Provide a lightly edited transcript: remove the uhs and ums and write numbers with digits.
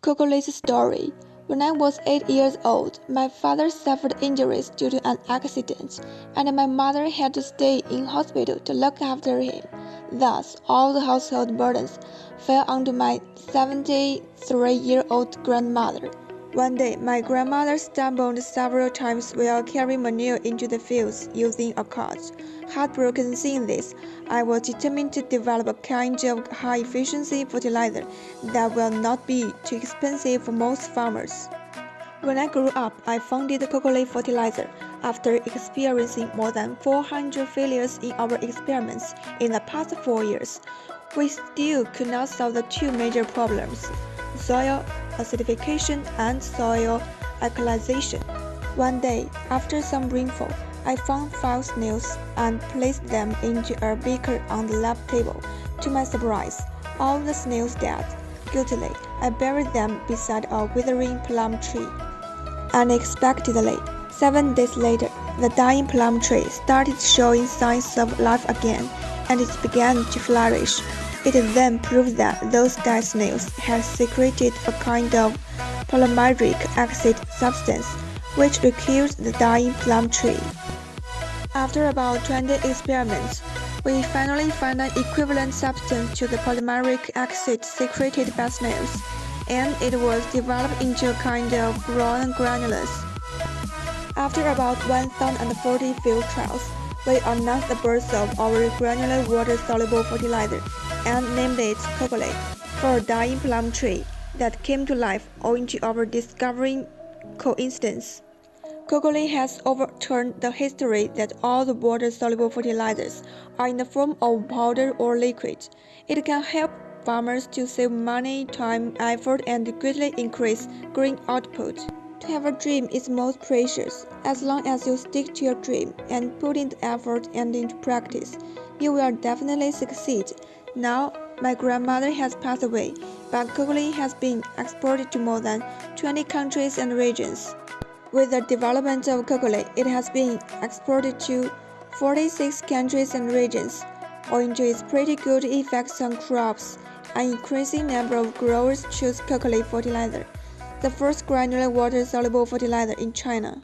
Cocoly's story. When I was 8 years old, my father suffered injuries due to an accident, and my mother had to stay in hospital to look after him. Thus, all the household burdens fell onto my 73-year-old grandmother. One day, my grandmother stumbled several times while carrying manure into the fields using a cart. Heartbroken seeing this, I was determined to develop a kind of high-efficiency fertilizer that will not be too expensive for most farmers. When I grew up, I founded Cocoly Fertilizer. After experiencing more than 400 failures in our experiments in the past 4 years, we still could not solve the two major problems: soil acidification and soil alkalization. One day, after some rainfall, I found 5 snails and placed them into a beaker on the lab table. To my surprise, all the snails died. Guiltily, I buried them beside a withering plum tree. Unexpectedly, 7 days later, the dying plum tree started showing signs of life again, and it began to flourish. It then proved that those dead snails had secreted a kind of polymeric acid substance, which killed the dying plum tree. After about 20 experiments, we finally found an equivalent substance to the polymeric acid secreted by snails, and it was developed into a kind of brown granules. After about 1,040 field trials, we announced the birth of our granular water-soluble fertilizer and named it Cocoly, for a dying plum tree that came to life owing to our discovering coincidence. Cocoly has overturned the history that all the water-soluble fertilizers are in the form of powder or liquid. It can help farmers to save money, time, effort, and greatly increase grain output. To have a dream is most precious. As long as you stick to your dream and put in the effort and into practice, you will definitely succeed. Now, my grandmother has passed away, but Cocoly has been exported to more than 20 countries and regions. With the development of Cocoly, it has been exported to 46 countries and regions. Owing to its pretty good effects on crops, an increasing number of growers choose Cocoly fertilizer, the first granular water-soluble fertilizer in China.